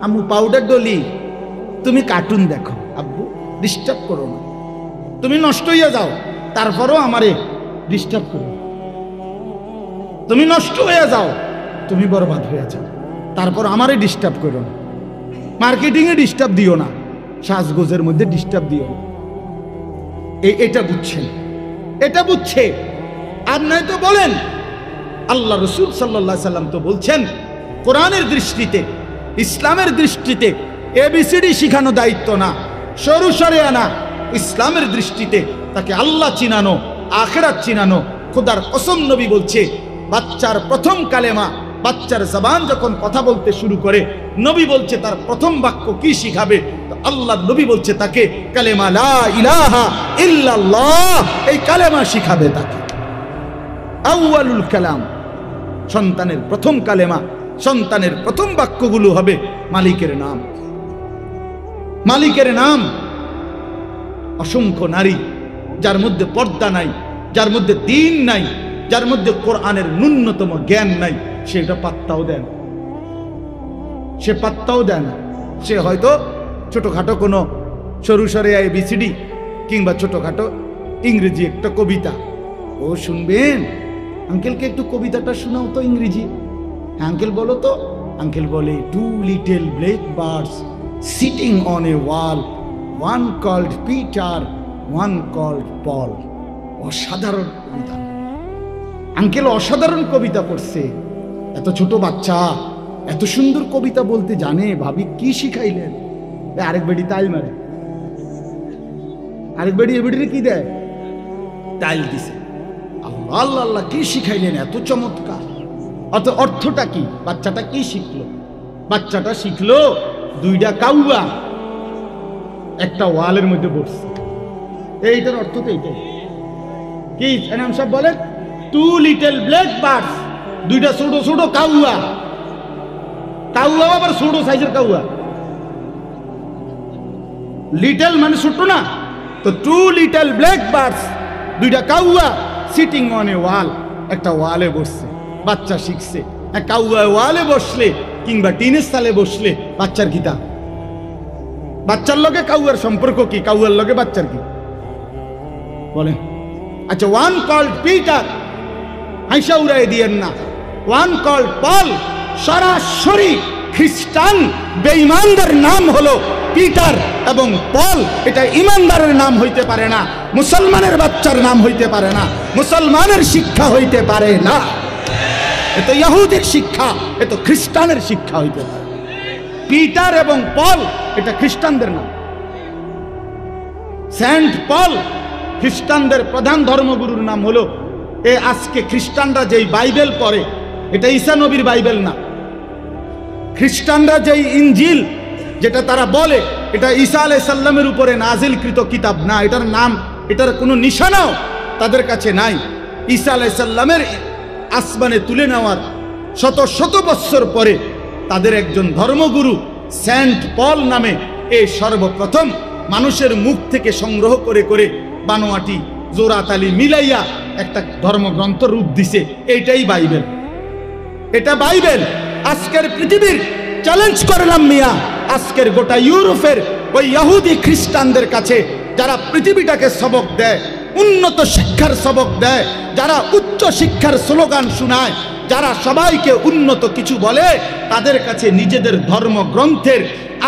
আম্মু পাউডার ডলি, তুমি কার্টুন দেখো, আব্বু ডিস্টার্ব করো না, তুমি নষ্ট হইয়া যাও, তারপরও আমারে ডিস্টার্ব করো, তুমি নষ্ট হয়ে যাও, তুমি বরবাদ হয়ে যাও, তারপর আমারে ডিস্টার্ব করো না, মার্কেটিংয়ে ডিস্টার্ব দিও না, সাজগোজের মধ্যে ডিস্টার্ব দিও না। এটা বুঝছেন? এটা বুঝছে। আর নয় তো বলেন, আল্লাহ রসুল সাল্লাল্লাহু আলাইহি সাল্লাম তো বলছেন, কোরআনের দৃষ্টিতে, ইসলামের দৃষ্টিতে এবিসিডি শিখানো দায়িত্ব না, সরু শরিয়া, ইসলামের দৃষ্টিতে তাকে আল্লাহ চিনানো, আখিরাত চিনানো। খোদার কসম নবী বলছে, বাচ্চার প্রথম কালেমা, বাচ্চার জবান যখন কথা বলতে শুরু করে, নবী বলছে তার প্রথম বাক্য কি শিখাবে? তো আল্লাহ নবী বলছে তাকে কালেমা লা ইলাহা ইল্লাল্লাহ, এই কালেমা শিখাবে তাকে। আউয়ালুল কালাম, সন্তানের প্রথম কালেমা সন্তানের প্রথম বাক্যগুলো হবে মালিকের নাম, মালিকের নাম। অসংখ্য নারী যার মধ্যে পর্দা নাই, যার মধ্যে দ্বীন নাই, যার মধ্যে কোরআনের ন্যূনতম জ্ঞান নাই, সেটা পাত্তাও দেন, সে পাত্তাও দেন। সে হয়তো ছোটখাটো কোনো সরু সরে ABCD কিংবা ছোটখাটো ইংরেজি একটা কবিতা, ও শুনবেন, আঙ্কেলকে একটু কবিতাটা শোনাও তো ইংরেজি। আঙ্কেল বলো তো। আঙ্কেল বলে, 2 little black birds sitting on a wall, one called Peter, one called Paul। অসাধারণ কবিতা, আঙ্কেল অসাধারণ কবিতা পড়ছে। এত ছোট বাচ্চা এত সুন্দর কবিতা বলতে জানে, ভাবি কি শিখাইলেন? আরেক বেডি তাইল মারে, আরেক বেডি এ বেডিরে কি দেয়? তাইল দিছে। আল্লাহ আল্লাহ আল্লাহ, কি শিখাইলেন, এত চমৎকার। অর্থটা কি? বাচ্চাটা কি শিখলো? বাচ্চাটা শিখলো 2টা কাউয়া একটা ওয়ালের মধ্যে বসছে। এইটার অর্থ তো এইটাই। কি এনাম সাহেব বলেন? 2 little black birds, 2টা ছোট ছোট কাউয়া। কাউয়া আবার ছোট সাইজের কাউয়া। লিটল মানে ছোট না, তো 2 little black birds, 2টা কাউয়া সিটিং অন এ ওয়াল, একটা ওয়ালে বসছে। বাচ্চা শিখছে। কাউয়া ওয়ালে বসলে কিংবা টিনের সালে বসলে বাচ্চার গীতা, বাচ্চার লগে কাউয়ার সম্পর্ক কি? কাউয়ার লগে বাচ্চার কি বলেন? আচ্ছা, ওয়ান কল্ড পিটার, আইসা উড়াই দিয়েন না। ওয়ান কল্ড পল, সরাসরি খ্রিস্টান বেঈমানদের নাম হলো পিটার এবং পল। এটা ইমানদারের নাম হইতে পারে না, মুসলমানের বাচ্চার নাম হইতে পারে না, মুসলমানের শিক্ষা হইতে পারে না। এ তো ইহুদির শিক্ষা, এ তো খ্রিস্টানের শিক্ষা হইতে পারে। পিটার এবং পল এটা খ্রিস্টানদের নাম। সেন্ট পল খ্রিস্টানদের প্রধান ধর্মগুরুর নাম হলো। আজকে খ্রিস্টানরা যেই বাইবেল পড়ে, এটা ঈসা নবীর বাইবেল না। খ্রিস্টানরা যেই ইনজিল যেটা তারা বলে, এটা ঈসা আলাইহিস সালামের উপরে নাজিলকৃত কিতাব না। এটার নাম, এটার কোনো নিশানাও তাদের কাছে নাই। ঈসা আলাইহিস সালামের আসমানে তুলে নেওয়ার শত শত বৎসর পরে তাদের একজন ধর্মগুরু সেন্ট পল নামে সর্বপ্রথম মানুষের মুখ থেকে সংগ্রহ করে করে বানোয়াটি জোড়াতালি মিলাইয়া একটা ধর্মগ্রন্থ রূপ দিছে। এইটাই বাইবেল, এটা বাইবেল। আজকের পৃথিবীর চ্যালেঞ্জ করলাম মিয়া, আজকের গোটা ইউরোপের ওই ইহুদি খ্রিস্টানদের কাছে যারা পৃথিবীটাকে সবক দেয়, উন্নত শিক্ষার সবক দেয়, যারা উচ্চ শিক্ষার স্লোগান শোনায়, যারা সবাইকে উন্নত কিছু বলে, তাদের কাছে নিজেদের ধর্মগ্রন্থের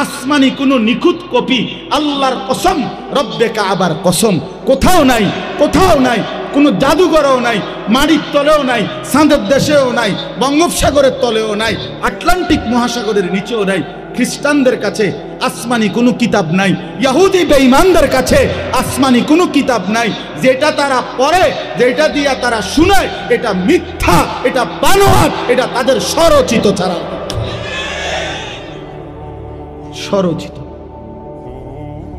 আসমানি কোনো নিখুঁত কপি, আল্লাহর কসম, রব্বে কাবার কসম, কোথাও নাই, কোথাও নাই। কোনো জাদুঘরেও নাই, মাটির তলেও নাই, চাঁদের দেশেও নাই, বঙ্গোপসাগরের তলেও নাই, আটলান্টিক মহাসাগরের নিচেও নাই। খ্রিস্টানদের কাছে আসমানি কোনো কিতাব নাই, ইহুদি বেঈমানদের কাছে আসমানি কোনো কিতাব নাই। যেটা তারা পড়ে, যেটা দিয়া তারা শুনায়, এটা মিথ্যা, এটা বানোয়াট, এটা তাদের স্বরচিত ছাড়া। স্বরচিত,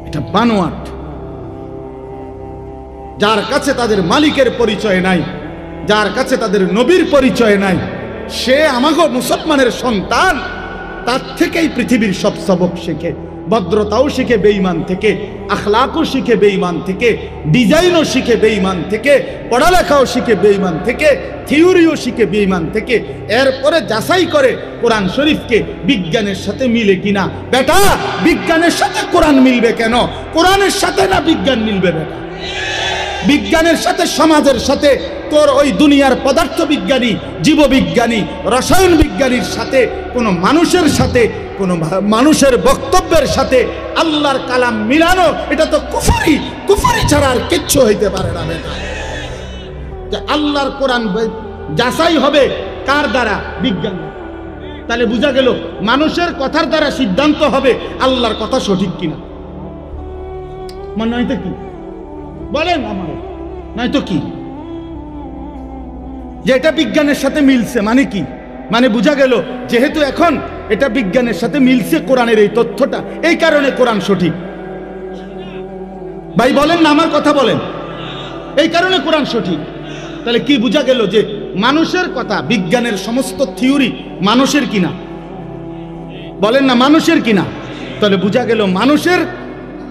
এটা বানোয়াট। যার কাছে তাদের মালিকের পরিচয় নাই, যার কাছে তাদের নবীর পরিচয় নাই, সে আমাগো মুসলমানের সন্তান, তার থেকেই পৃথিবীর সব সবক শেখে। ভদ্রতাও শিখে বেঈমান থেকে, আখলাকও শিখে বেঈমান থেকে, ডিজাইনও শিখে বেঈমান থেকে, পড়ালেখাও শিখে বেঈমান থেকে, থিওরিও শিখে বেঈমান থেকে। এরপরে যাচাই করে কোরআন শরীফকে বিজ্ঞানের সাথে মিলে কিনা। বেটা, বিজ্ঞানের সাথে কোরআন মিলবে কেন? কোরআনের সাথে না বিজ্ঞান মিলবে বেটা? বিজ্ঞানের সাথে, সমাজের সাথে, তোর ওই দুনিয়ার পদার্থ বিজ্ঞানী, জীববিজ্ঞানী, রসায়ন বিজ্ঞানীর সাথে, কোনো মানুষের সাথে, কোনো মানুষের বক্তব্যের সাথে আল্লাহর কালাম মিলানো, এটা তো কুফরি। কুফরি ছাড়া আর কিচ্ছু হইতে পারে না বেটা। আল্লাহর কোরআন যাচাই হবে কার দ্বারা? বিজ্ঞান। তাহলে বোঝা গেল মানুষের কথার দ্বারা সিদ্ধান্ত হবে আল্লাহর কথা সঠিক কিনা। মনে হয়তো কি বলেন আমার, নয়তো কি? যে এটা বিজ্ঞানের সাথে মিলছে মানে কি? মানে বোঝা গেল যেহেতু এখন এটা বিজ্ঞানের সাথে মিলছে কোরআনের এই তথ্যটা, এই কারণে কোরআন সঠিক। ভাই বলেন না, আমার কথা বলেন, এই কারণে কোরআন সঠিক। তাহলে কি বোঝা গেল? যে মানুষের কথা, বিজ্ঞানের সমস্ত থিওরি মানুষের কিনা? বলেন না মানুষের কিনা? তাহলে বোঝা গেল মানুষের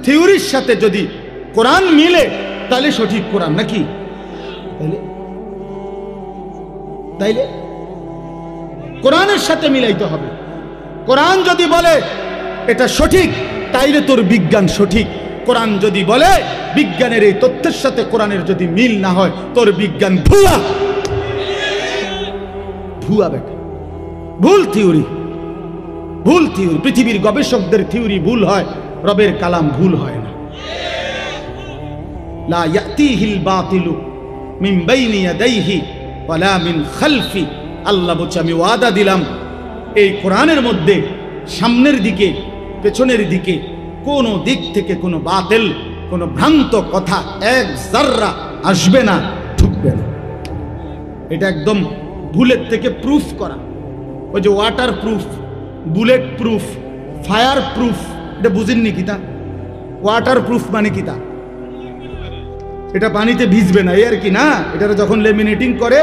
থিওরির সাথে যদি কোরআন মিলে তাহলে সঠিক কোরআন নাকি? তাইলে কোরআনের সাথে মিলাইতে হবে। কোরআন যদি বলে এটা সঠিক তাইলে তোর বিজ্ঞান সঠিক। কোরআন যদি বলে বিজ্ঞানের এই তথ্যের সাথে কোরআনের যদি মিল না হয় তোর বিজ্ঞান ভুয়া। ভুয়া বেটা, ভুল থিওরি, ভুল থিওরি। পৃথিবীর গবেষকদের থিওরি ভুল হয়, রবের কালাম ভুল হয় না। লা ইয়াতিহিল বাতিলু মিন বাইনি ইয়াদাইহি ওয়ালা মিন খালফি। আল্লাহ বলছে আমি ওয়াদা দিলাম এই কোরআনের মধ্যে সামনের দিকে পেছনের দিকে কোনো দিক থেকে কোনো বাতিল, কোনো ভ্রান্ত কথা এক জাররা আসবে না, ঢুকবে না। এটা একদম বুলেট থেকে প্রুফ করা। ওই যে water proof, bullet proof, fire proof, এটা বুঝেননি কিতা? ওয়াটার প্রুফ মানে কিতা? এটা পানিতে ভিজবে না এই আর কি না। এটা যখন লেমিনেটিং করে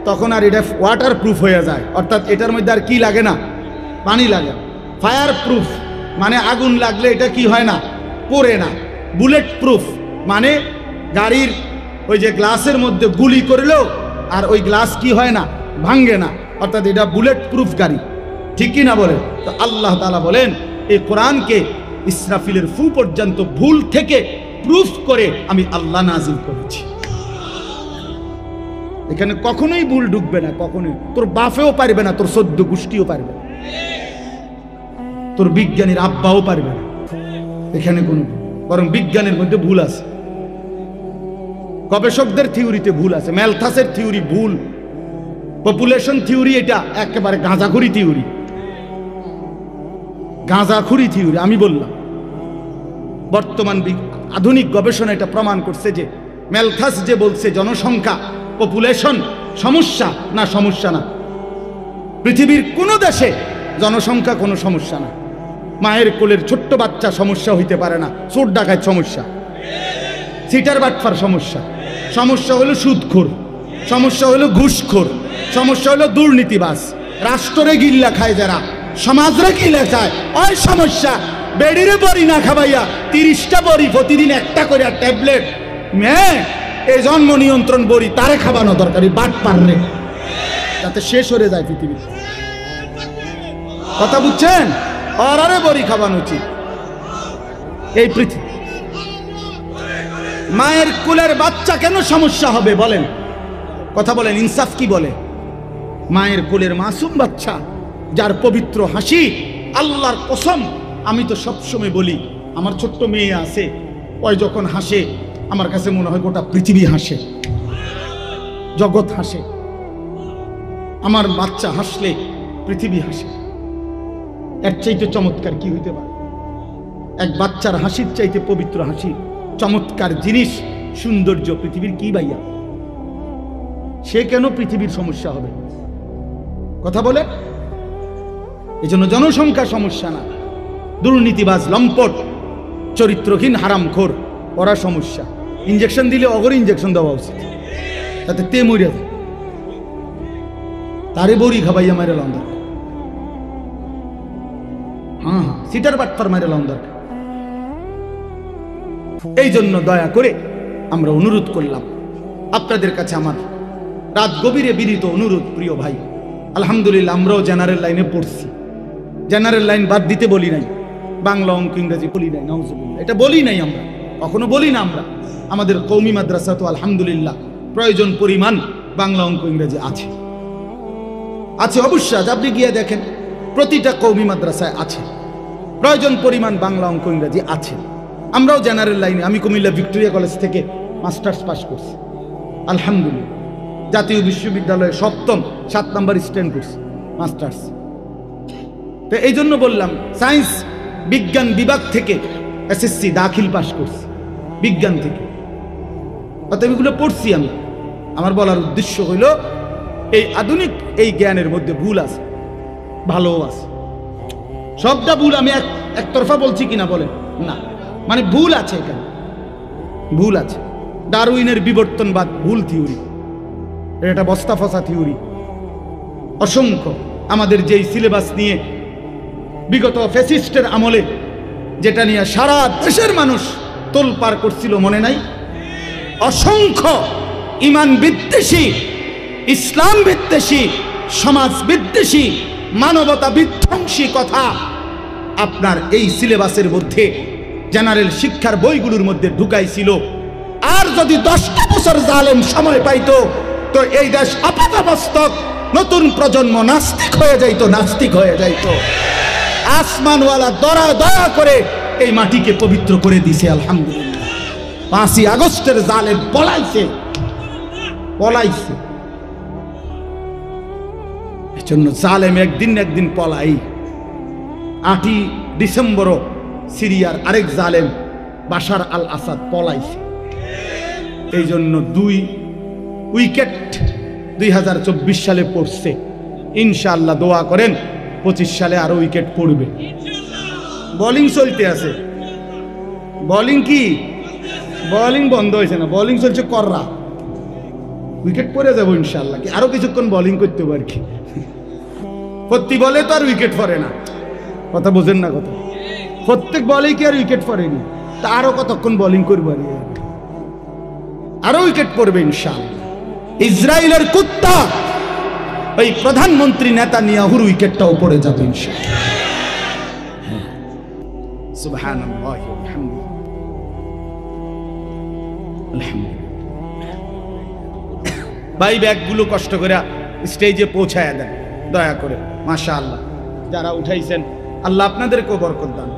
তখন আর এটা ওয়াটার প্রুফ হয়ে যায়, অর্থাৎ এটার মধ্যে আর কি লাগে না, পানি লাগে। ফায়ার প্রুফ মানে আগুন লাগলে এটা কি হয় না, পড়ে না। বুলেট প্রুফ মানে গাড়ির ওই যে গ্লাসের মধ্যে গুলি করলেও আর ওই গ্লাস কি হয় না, ভাঙ্গে না, অর্থাৎ এটা বুলেট প্রুফ গাড়ি। ঠিক কি না বলেন? তো আল্লাহ তাআলা বলেন এই কোরআনকে ইসরাফিলের ফু পর্যন্ত ভুল থেকে প্রুফ করে আমি আল্লাহ নাজিল করেছি। এখানে কখনোই ভুল ঢুকবে না, কখনোই। তোর বাপেও পারবে না, তোর 14 গোষ্ঠীও পারবে না, তোর বিজ্ঞানীর আব্বাও পারবে না এখানে কোনো। বরং বিজ্ঞানের মধ্যে ভুল আছে, গবেষকদের থিওরিতে ভুল আছে। ম্যালথাসের থিওরি ভুল, পপুলেশন থিওরি এটা একেবারে গাঁজাখুরি থিওরি, গাঁজাখুরি থিওরি। আমি বললাম বর্তমান আধুনিক গবেষণা এটা প্রমাণ করছে যে ম্যালথাস যে বলছে জনসংখ্যা, পপুলেশন সমস্যা না, সমস্যা না। পৃথিবীর কোনো দেশে জনসংখ্যা কোনো সমস্যা না। মায়ের কোলের ছোট্ট বাচ্চা সমস্যা হইতে পারে না, চোর ডাকাত সমস্যা, সিটার বাটফার সমস্যা, সমস্যা হলো সুদখোর, সমস্যা হলো ঘুষখোর, সমস্যা হলো দুর্নীতিবাজ, রাষ্ট্রে গিল্লা খায় যারা, সমাজরে গিল্লা খায়, ওই সমস্যা। বেডিরে বড়ি না খাবাইয়া 30টা বড়ি প্রতিদিন একটা করে ট্যাবলেট মেয়ে এই জন্ম নিয়ন্ত্রণ বড়ি তারে খাবানো দরকারি, বাট পারলে যাতে শেষ হয়ে যায় পৃথিবী। কথা বুঝছেন? আর আরে বড়ি খাবানো উচিত। এই পৃথিবী মায়ের কোলের বাচ্চা কেন সমস্যা হবে বলেন? কথা বলেন, ইনসাফ কি বলে? মায়ের কোলের মাসুম বাচ্চা যার পবিত্র হাসি, আল্লাহর কসম আমি তো সবসময় বলি আমার ছোট্ট মেয়ে আছে, ওই যখন হাসে আমার কাছে মনে হয় গোটা পৃথিবী হাসে, জগৎ হাসে। আমার বাচ্চা হাসলে পৃথিবী হাসে। এর চাইতে চমৎকার কি হইতে পারে? এক বাচ্চার হাসির চাইতে পবিত্র হাসি, চমৎকার জিনিস, সৌন্দর্য পৃথিবীর কি ভাইয়া? সে কেন পৃথিবীর সমস্যা হবে? কথা বলে। এই জন্য জনসংখ্যা সমস্যা না, দুর্নীতিবাজ, লম্পট, চরিত্রহীন, হারামখোর ওরা সমস্যা। ইঞ্জেকশন দিলে অগরে ইঞ্জেকশন দেওয়া উচিত, তাতে তে মরিয়া যায়। তারে বড়ি খাবাইয়া মারে লন্ডার, হ্যাঁ হ্যাঁ, সিটার বাটফার মারে লন্ডার। এই জন্য দয়া করে আমরা অনুরোধ করলাম আপনাদের কাছে, আমার রাত গভীরে বিনীত অনুরোধ, প্রিয় ভাই। আলহামদুলিল্লাহ আমরাও জেনারেল লাইনে পড়ছি, জেনারেল লাইন বাদ দিতে বলি নাই, বাংলা অঙ্ক ইংরেজি বলি নাই, নাউজুবিল্লাহ, এটা বলি নাই আমরা, কখনো বলি না আমরা। আমাদের কওমি মাদ্রাসা তো আলহামদুলিল্লাহ প্রয়োজন পরিমাণ বাংলা অঙ্ক ইংরেজি আছে, আছে অবশ্যই। আপনি গিয়ে দেখেন প্রতিটা কওমি মাদ্রাসায় আছে প্রয়োজন পরিমাণ বাংলা অঙ্ক ইংরেজি আছে। আমরাও জেনারেল লাইনে, আমি কুমিল্লা ভিক্টোরিয়া কলেজ থেকে মাস্টার্স পাস করছি আলহামদুলিল্লাহ, জাতীয় বিশ্ববিদ্যালয়ে 7 নম্বর স্ট্যান্ড করছি মাস্টার্স। তো এই জন্য বললাম সায়েন্স বিজ্ঞান বিভাগ থেকে এসএসসি দাখিল পাস করছি বিজ্ঞান থেকে, অতএব এগুলো পড়ছি আমি। আমার বলার উদ্দেশ্য হইল এই আধুনিক এই জ্ঞানের মধ্যে ভুল আছে, ভালো আছে। সবটা ভুল আমি একতরফা বলছি কিনা বলেন না, মানে ভুল আছে, এখানে ভুল আছে। ডারউইনের বিবর্তনবাদ ভুল থিওরি, এটা বস্তা ফসা থিওরি। অসংখ্য আমাদের যেই সিলেবাস নিয়ে বিগত ফ্যাসিস্টের আমলে যেটা নিয়ে সারা দেশের মানুষ তোলপাড় করছিল, মনে নাই? অসংখ্য ইমান বিদ্বেষী, ইসলাম বিদ্বেষী, সমাজ বিদ্বেষী, মানবতা বিধ্বংসী কথা আপনার এই সিলেবাসের মধ্যে জেনারেল শিক্ষার বইগুলোর মধ্যে ঢুকাইছিল। আর যদি 10টা বছর জালেম সময় পাইতো তো এই দেশ আপাতমস্তক নতুন প্রজন্ম নাস্তিক হয়ে যাইতো, নাস্তিক হয়ে যাইতো। আসমানওয়ালা দয়া করে এই মাটিকে পবিত্র করে দিছে আলহামদুলিল্লাহ। 5ই আগস্টের জালেম পলাইছে। এজন্য জালেম একদিন না একদিন পলাই। 8ই ডিসেম্বরও সিরিয়ার আরেক জালেম বাশার আল আসাদ পলাইছে। এই জন্য 2 উইকেট 2024 সালে পড়ছে। ইনশাআল্লাহ দোয়া করেন 25 সালে আরো উইকেট পড়বে। বোলিং চলতে আছে। বোলিং কি? বোলিং বন্ধ হয়েছে না, বোলিং চলছে কররা। উইকেট পড়ে যাবো ইনশাআল্লাহ। কি আরো কিছুক্ষণ বোলিং করতে পারি কি? প্রতি বলে তো আর উইকেট পড়ে না, কথা বোঝেন না কথা। প্রত্যেক বলেই কি আর উইকেট পড়েনি? তা আরো কতক্ষণ বোলিং করবো, আরো উইকেট পড়বে ইনশাআল্লাহ। ইসরায়েলের কুত্তা ওই প্রধানমন্ত্রী নেতানিয়াহুর উইকেটটাও পড়ে যাবে ইনশাআল্লাহ। সুবহানাল্লাহ আলহামদুলিল্লাহ। ভাই ব্যাগগুলো কষ্ট করে স্টেজে পৌঁছায় দেন দয়া করে। মাশাআল্লাহ, যারা উঠাইছেন আল্লাহ আপনাদেরকেও বরকত দান।